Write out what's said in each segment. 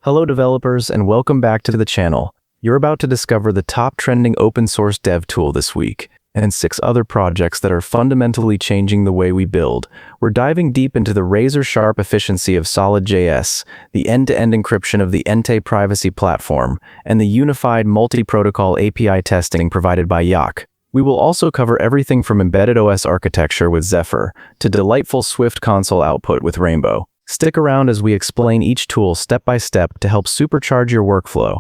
Hello developers and welcome back to the channel. You're about to discover the top trending open source dev tool this week, and 6 other projects that are fundamentally changing the way we build. We're diving deep into the razor-sharp efficiency of SolidJS, the end-to-end encryption of the Ente privacy platform, and the unified multi-protocol API testing provided by Yaak. We will also cover everything from embedded OS architecture with Zephyr to delightful Swift console output with Rainbow. Stick around as we explain each tool step by step to help supercharge your workflow.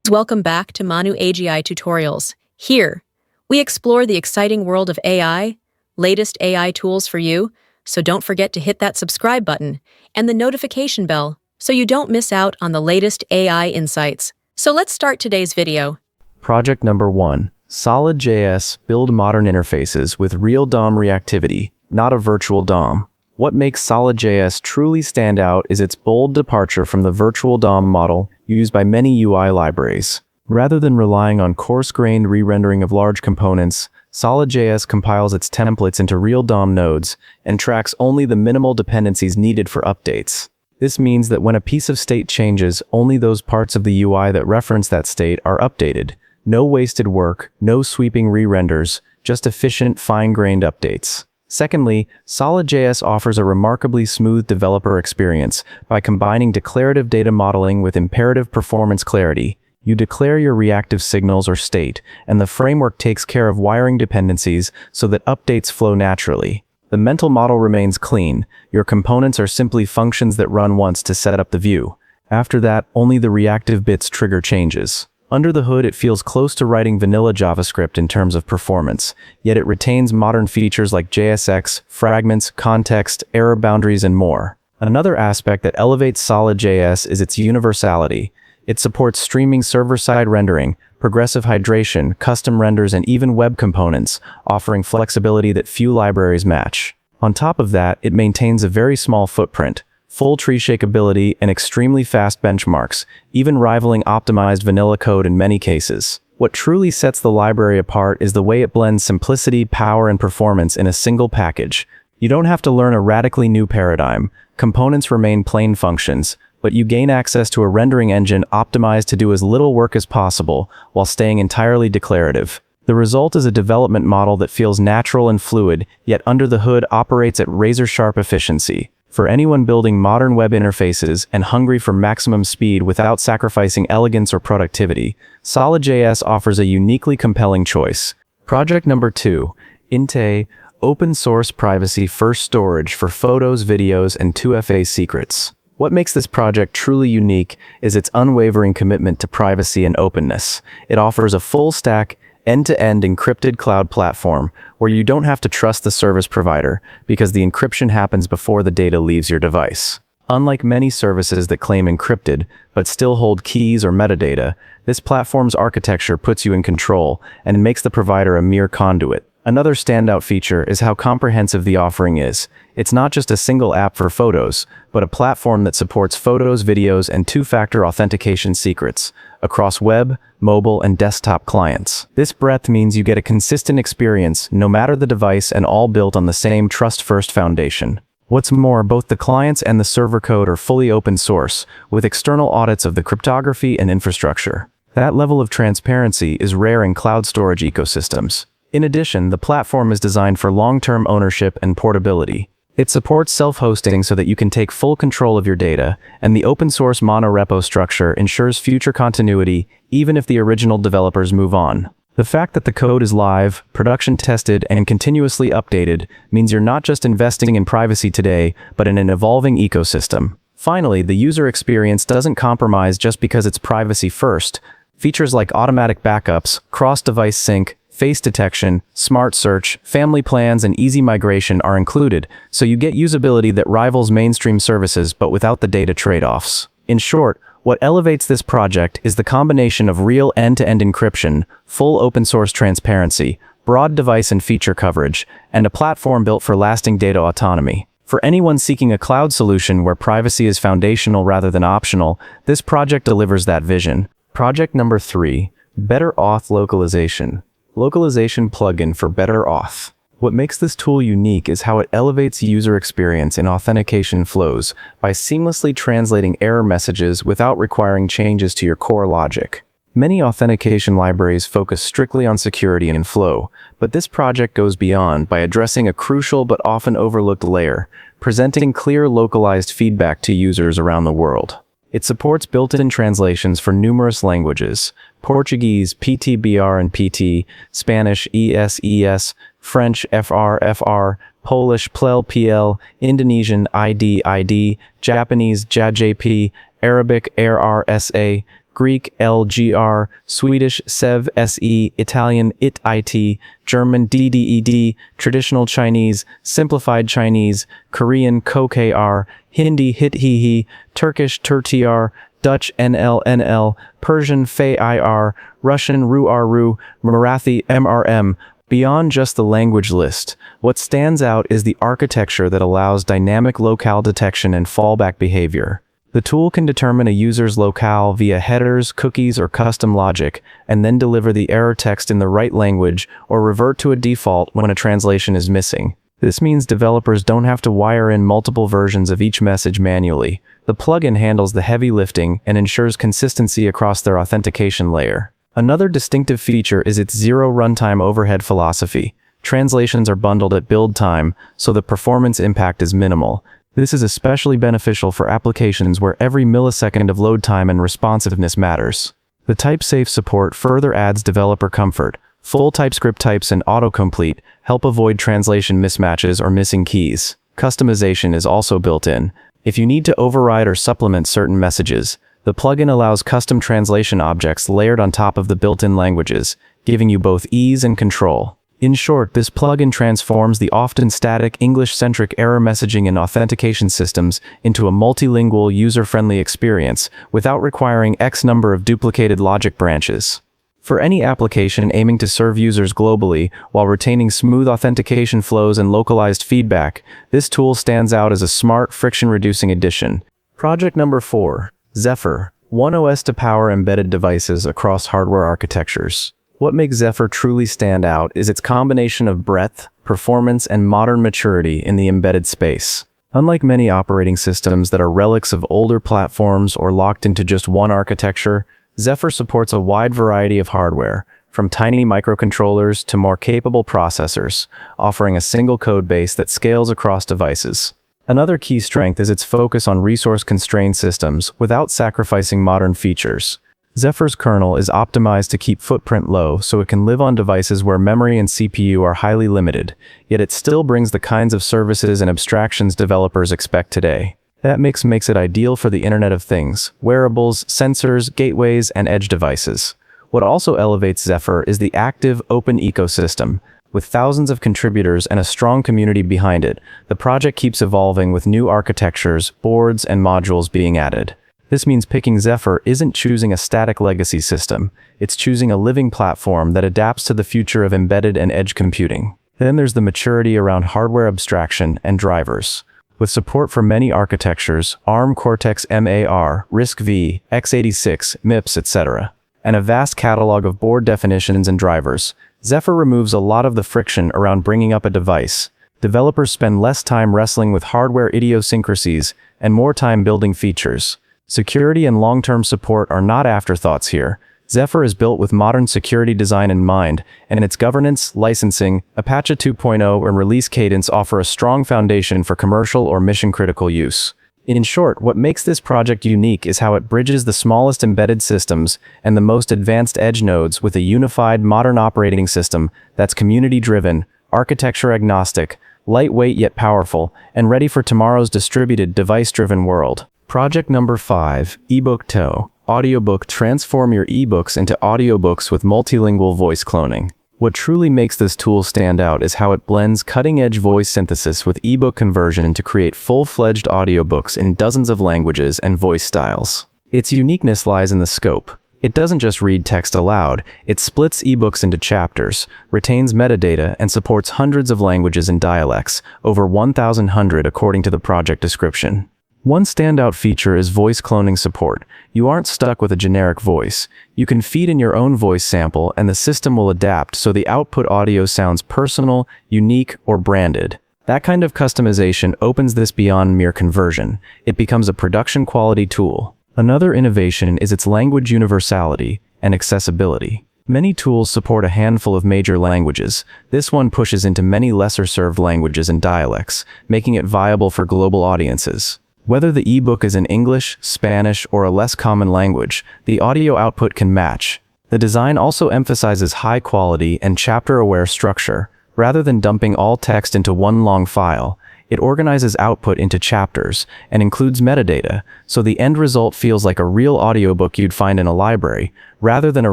Welcome back to Manu AGI Tutorials. Here, we explore the exciting world of AI, latest AI tools for you, so don't forget to hit that subscribe button and the notification bell so you don't miss out on the latest AI insights. So let's start today's video. Project number 1. SolidJS build modern interfaces with real DOM reactivity, not a virtual DOM. What makes SolidJS truly stand out is its bold departure from the virtual DOM model used by many UI libraries. Rather than relying on coarse-grained re-rendering of large components, SolidJS compiles its templates into real DOM nodes and tracks only the minimal dependencies needed for updates. This means that when a piece of state changes, only those parts of the UI that reference that state are updated. No wasted work, no sweeping re-renders, just efficient, fine-grained updates. Secondly, SolidJS offers a remarkably smooth developer experience by combining declarative data modeling with imperative performance clarity. You declare your reactive signals or state, and the framework takes care of wiring dependencies so that updates flow naturally. The mental model remains clean. Your components are simply functions that run once to set up the view. After that, only the reactive bits trigger changes. Under the hood, it feels close to writing vanilla JavaScript in terms of performance, yet it retains modern features like JSX, fragments, context, error boundaries, and more. Another aspect that elevates SolidJS is its universality. It supports streaming server-side rendering, progressive hydration, custom renders, and even web components, offering flexibility that few libraries match. On top of that, it maintains a very small footprint, full tree shakeability, and extremely fast benchmarks, even rivaling optimized vanilla code in many cases. What truly sets the library apart is the way it blends simplicity, power, and performance in a single package. You don't have to learn a radically new paradigm. Components remain plain functions, but you gain access to a rendering engine optimized to do as little work as possible while staying entirely declarative. The result is a development model that feels natural and fluid, yet under the hood operates at razor-sharp efficiency. For anyone building modern web interfaces and hungry for maximum speed without sacrificing elegance or productivity, SolidJS offers a uniquely compelling choice. Project number 2. Ente, open source privacy first storage for photos, videos, and 2FA secrets. What makes this project truly unique is its unwavering commitment to privacy and openness. It offers a full-stack, end-to-end encrypted cloud platform where you don't have to trust the service provider because the encryption happens before the data leaves your device. Unlike many services that claim encrypted but still hold keys or metadata, this platform's architecture puts you in control and makes the provider a mere conduit. Another standout feature is how comprehensive the offering is. It's not just a single app for photos, but a platform that supports photos, videos, and 2-factor authentication secrets across web, mobile, and desktop clients. This breadth means you get a consistent experience no matter the device and all built on the same trust-first foundation. What's more, both the clients and the server code are fully open source, with external audits of the cryptography and infrastructure. That level of transparency is rare in cloud storage ecosystems. In addition, the platform is designed for long-term ownership and portability. It supports self-hosting so that you can take full control of your data, and the open-source monorepo structure ensures future continuity even if the original developers move on. The fact that the code is live, production-tested, and continuously updated means you're not just investing in privacy today, but in an evolving ecosystem. Finally, the user experience doesn't compromise just because it's privacy first. Features like automatic backups, cross-device sync, face detection, smart search, family plans, and easy migration are included, so you get usability that rivals mainstream services but without the data trade-offs. In short, what elevates this project is the combination of real end-to-end encryption, full open-source transparency, broad device and feature coverage, and a platform built for lasting data autonomy. For anyone seeking a cloud solution where privacy is foundational rather than optional, this project delivers that vision. Project number 3. Better-Auth-Localization. Localization plugin for Better-Auth. What makes this tool unique is how it elevates user experience in authentication flows by seamlessly translating error messages without requiring changes to your core logic. Many authentication libraries focus strictly on security and flow, but this project goes beyond by addressing a crucial but often overlooked layer, presenting clear localized feedback to users around the world. It supports built-in translations for numerous languages: Portuguese, PTBR and PT, Spanish, ES, French, FR, Polish, PLEL, Indonesian, ID, Japanese, JAJP, Arabic, RRSA, Greek, LGR, Swedish, SEV, Italian, IT, German, DDED, Traditional Chinese, Simplified Chinese, Korean, KOKR, Hindi, HITHIHI, Turkish, TURTR, Dutch, NL, Persian, FEIR, Russian, RU, Marathi, MRM. Beyond just the language list, what stands out is the architecture that allows dynamic locale detection and fallback behavior. The tool can determine a user's locale via headers, cookies, or custom logic, and then deliver the error text in the right language or revert to a default when a translation is missing. This means developers don't have to wire in multiple versions of each message manually. The plugin handles the heavy lifting and ensures consistency across their authentication layer. Another distinctive feature is its zero runtime overhead philosophy. Translations are bundled at build time, so the performance impact is minimal. This is especially beneficial for applications where every millisecond of load time and responsiveness matters. The type-safe support further adds developer comfort. Full TypeScript types and autocomplete help avoid translation mismatches or missing keys. Customization is also built in. If you need to override or supplement certain messages, the plugin allows custom translation objects layered on top of the built-in languages, giving you both ease and control. In short, this plugin transforms the often static English-centric error messaging in authentication systems into a multilingual, user-friendly experience without requiring X number of duplicated logic branches. For any application aiming to serve users globally while retaining smooth authentication flows and localized feedback, this tool stands out as a smart, friction-reducing addition. Project number 4. Zephyr, one OS to power embedded devices across hardware architectures. What makes Zephyr truly stand out is its combination of breadth, performance, and modern maturity in the embedded space. Unlike many operating systems that are relics of older platforms or locked into just one architecture, Zephyr supports a wide variety of hardware, from tiny microcontrollers to more capable processors, offering a single code base that scales across devices. Another key strength is its focus on resource-constrained systems without sacrificing modern features. Zephyr's kernel is optimized to keep footprint low so it can live on devices where memory and CPU are highly limited, yet it still brings the kinds of services and abstractions developers expect today. That mix makes it ideal for the Internet of Things, wearables, sensors, gateways, and edge devices. What also elevates Zephyr is the active, open ecosystem. With thousands of contributors and a strong community behind it, the project keeps evolving with new architectures, boards, and modules being added. This means picking Zephyr isn't choosing a static legacy system, it's choosing a living platform that adapts to the future of embedded and edge computing. Then there's the maturity around hardware abstraction and drivers. With support for many architectures, ARM Cortex-MAR, RISC-V, x86, MIPS, etc., and a vast catalog of board definitions and drivers, Zephyr removes a lot of the friction around bringing up a device. Developers spend less time wrestling with hardware idiosyncrasies and more time building features. Security and long-term support are not afterthoughts here. Zephyr is built with modern security design in mind, and its governance, licensing, Apache 2.0, and release cadence offer a strong foundation for commercial or mission-critical use. In short, what makes this project unique is how it bridges the smallest embedded systems and the most advanced edge nodes with a unified modern operating system that's community-driven, architecture-agnostic, lightweight yet powerful, and ready for tomorrow's distributed, device-driven world. Project number 5, eBook To. Audiobook. Transform your ebooks into audiobooks with multilingual voice cloning. What truly makes this tool stand out is how it blends cutting-edge voice synthesis with ebook conversion to create full-fledged audiobooks in dozens of languages and voice styles. Its uniqueness lies in the scope. It doesn't just read text aloud, it splits ebooks into chapters, retains metadata, and supports hundreds of languages and dialects, over 1,100 according to the project description. One standout feature is voice cloning support. You aren't stuck with a generic voice. You can feed in your own voice sample and the system will adapt so the output audio sounds personal, unique, or branded. That kind of customization opens this beyond mere conversion. It becomes a production-quality tool. Another innovation is its language universality and accessibility. Many tools support a handful of major languages. This one pushes into many lesser-served languages and dialects, making it viable for global audiences. Whether the eBook is in English, Spanish, or a less common language, the audio output can match. The design also emphasizes high quality and chapter-aware structure. Rather than dumping all text into one long file, it organizes output into chapters and includes metadata, so the end result feels like a real audiobook you'd find in a library, rather than a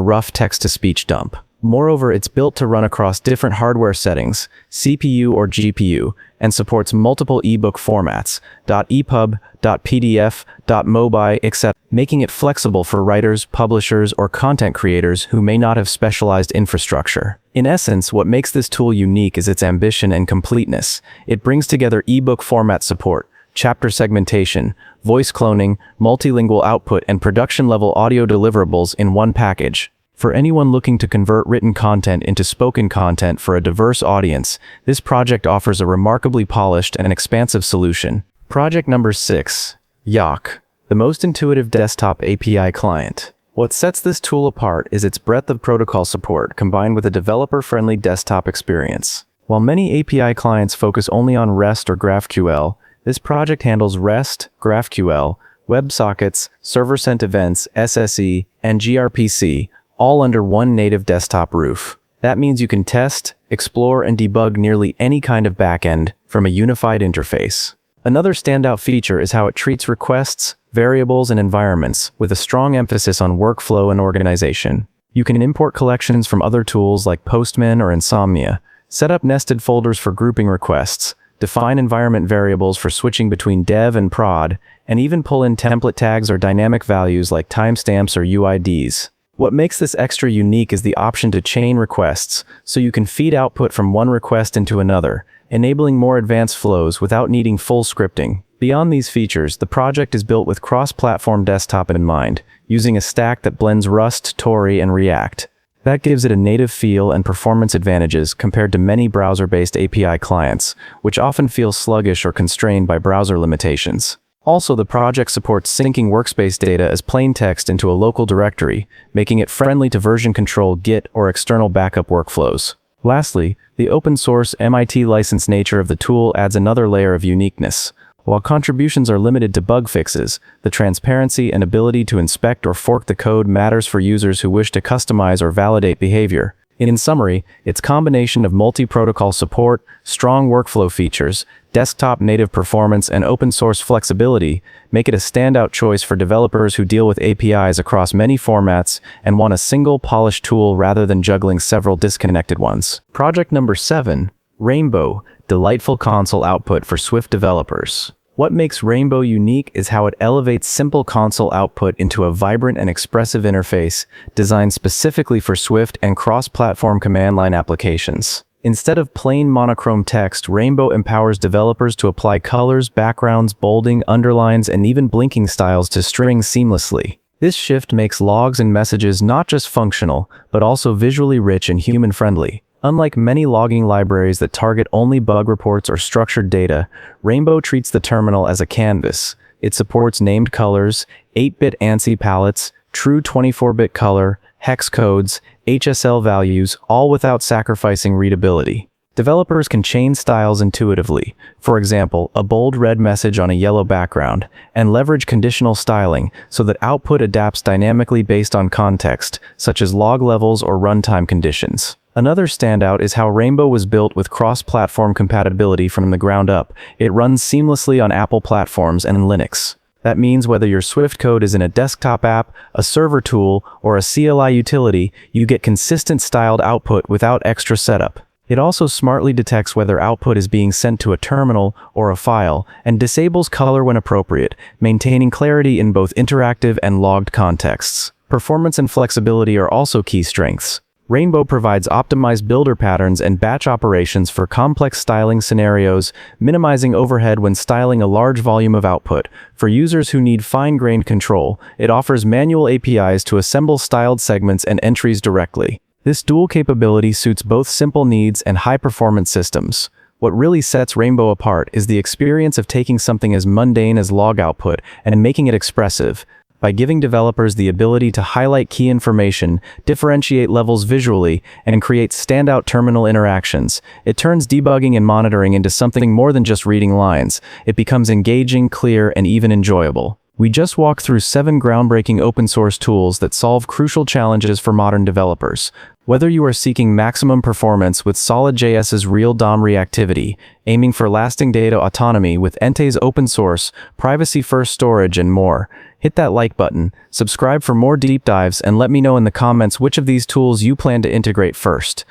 rough text-to-speech dump. Moreover, it's built to run across different hardware settings, CPU or GPU, and supports multiple ebook formats, .epub, .pdf, .mobi, etc., making it flexible for writers, publishers, or content creators who may not have specialized infrastructure. In essence, what makes this tool unique is its ambition and completeness. It brings together ebook format support, chapter segmentation, voice cloning, multilingual output, and production-level audio deliverables in one package. For anyone looking to convert written content into spoken content for a diverse audience, this project offers a remarkably polished and expansive solution. Project number 6. Yaak, the most intuitive desktop API client. What sets this tool apart is its breadth of protocol support combined with a developer-friendly desktop experience. While many API clients focus only on REST or GraphQL, this project handles REST, GraphQL, WebSockets, server-sent events, SSE, and gRPC, all under one native desktop roof. That means you can test, explore, and debug nearly any kind of backend from a unified interface. Another standout feature is how it treats requests, variables, and environments with a strong emphasis on workflow and organization. You can import collections from other tools like Postman or Insomnia, set up nested folders for grouping requests, define environment variables for switching between dev and prod, and even pull in template tags or dynamic values like timestamps or UIDs. What makes this extra unique is the option to chain requests, so you can feed output from one request into another, enabling more advanced flows without needing full scripting. Beyond these features, the project is built with cross-platform desktop in mind, using a stack that blends Rust, Tori, and React. That gives it a native feel and performance advantages compared to many browser-based API clients, which often feel sluggish or constrained by browser limitations. Also, the project supports syncing workspace data as plain text into a local directory, making it friendly to version control, Git, or external backup workflows. Lastly, the open-source MIT license nature of the tool adds another layer of uniqueness. While contributions are limited to bug fixes, the transparency and ability to inspect or fork the code matters for users who wish to customize or validate behavior. In summary, its combination of multi-protocol support, strong workflow features, desktop native performance, and open-source flexibility make it a standout choice for developers who deal with APIs across many formats and want a single polished tool rather than juggling several disconnected ones. Project number 7. Rainbow, delightful console output for Swift developers. What makes Rainbow unique is how it elevates simple console output into a vibrant and expressive interface designed specifically for Swift and cross-platform command line applications. Instead of plain monochrome text, Rainbow empowers developers to apply colors, backgrounds, bolding, underlines, and even blinking styles to strings seamlessly. This shift makes logs and messages not just functional, but also visually rich and human-friendly. Unlike many logging libraries that target only bug reports or structured data, Rainbow treats the terminal as a canvas. It supports named colors, 8-bit ANSI palettes, true 24-bit color, hex codes, HSL values, all without sacrificing readability. Developers can chain styles intuitively, for example, a bold red message on a yellow background, and leverage conditional styling so that output adapts dynamically based on context, such as log levels or runtime conditions. Another standout is how Rainbow was built with cross-platform compatibility from the ground up. It runs seamlessly on Apple platforms and Linux. That means whether your Swift code is in a desktop app, a server tool, or a CLI utility, you get consistent styled output without extra setup. It also smartly detects whether output is being sent to a terminal or a file, and disables color when appropriate, maintaining clarity in both interactive and logged contexts. Performance and flexibility are also key strengths. Rainbow provides optimized builder patterns and batch operations for complex styling scenarios, minimizing overhead when styling a large volume of output. For users who need fine-grained control, it offers manual APIs to assemble styled segments and entries directly. This dual capability suits both simple needs and high-performance systems. What really sets Rainbow apart is the experience of taking something as mundane as log output and making it expressive. By giving developers the ability to highlight key information, differentiate levels visually, and create standout terminal interactions, it turns debugging and monitoring into something more than just reading lines. It becomes engaging, clear, and even enjoyable. We just walked through 7 groundbreaking open-source tools that solve crucial challenges for modern developers. Whether you are seeking maximum performance with SolidJS's real DOM reactivity, aiming for lasting data autonomy with Ente's open-source, privacy-first storage, and more, hit that like button, subscribe for more deep dives, and let me know in the comments which of these tools you plan to integrate first.